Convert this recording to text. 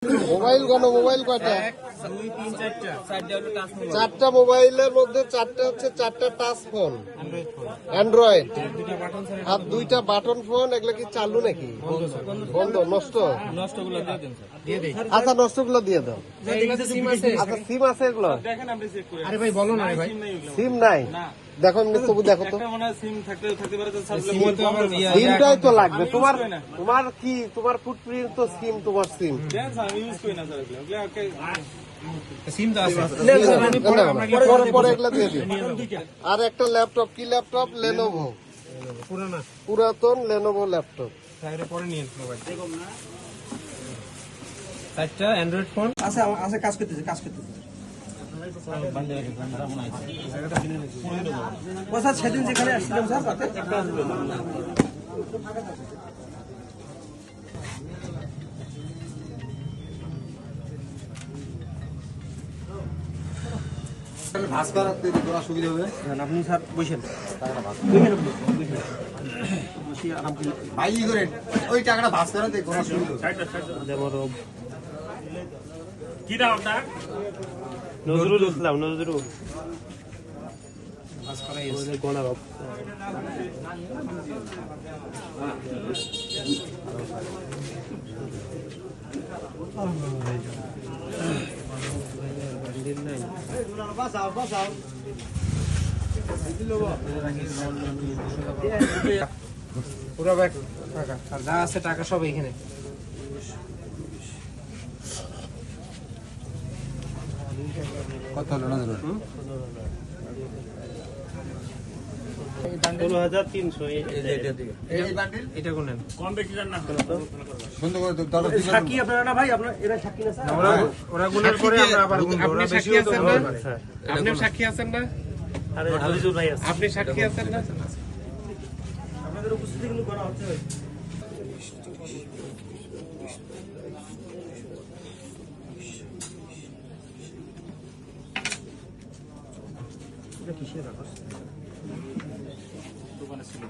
Mobile mobile কয়টা? চারটা মোবাইলের মধ্যে চারটা হচ্ছে চারটা টাচ ফোন অ্যান্ড্রয়েড আর দুইটা বাটন ফোন। এগুলো কি চালু নাকি বন্ধ? নষ্ট? আচ্ছা, নষ্ট গুলো দিয়ে দাও। আচ্ছা, সিম আছে এগুলো? আরে ভাই বলো না ভাই, সিম নাই? দেখো তবু দেখো তো, সিমটাই তো লাগবে তোমার। তোমার কি তোমার ফুটপ্রিন্ট তো সিম, তোমার সিম পরে এগুলা দিয়ে দিও। আর একটা ল্যাপটপ, কি ল্যাপটপ? লেনোভো, পুরাতন লেনোভো ল্যাপটপ। পরে নিয়ে চারটা অ্যান্ড্রয়েড ফোন আছে, আছে কাজ করতেছে, কাজ করতেছে। সেদিন যেখানে আসছিলাম স্যার সাথে ভাস করাতে সুবিধা হবে। আপনি স্যার বসেন, ভাই করেন ওই টাকাটা ভাস করাতে কোনো সুবিধা কি দাও? নজরুল ইসলাম, নজরুল গণারব। পুরো ব্যাগ টাকা আর যা আছে টাকা সব এখানে। কত হলো না? 16,300। এটা কোন কম বেশি জান না বন্ধ করে দাও। সাক্ষী আপনারা না ভাই, আপনারা এরা সাক্ষী না স্যার? ওরা গুণের পরে আমরা আবার গুণ করব। আপনি সাক্ষী আছেন না? আপনি সাক্ষী আছেন না? আরে হাবিজুর ভাই আছে। আপনি সাক্ষী আছেন না? আপনাদের উপস্থিতি কিন্তু করা হচ্ছে ভাই। এটা কিসের ব্যাপার? দোকানে ছিল।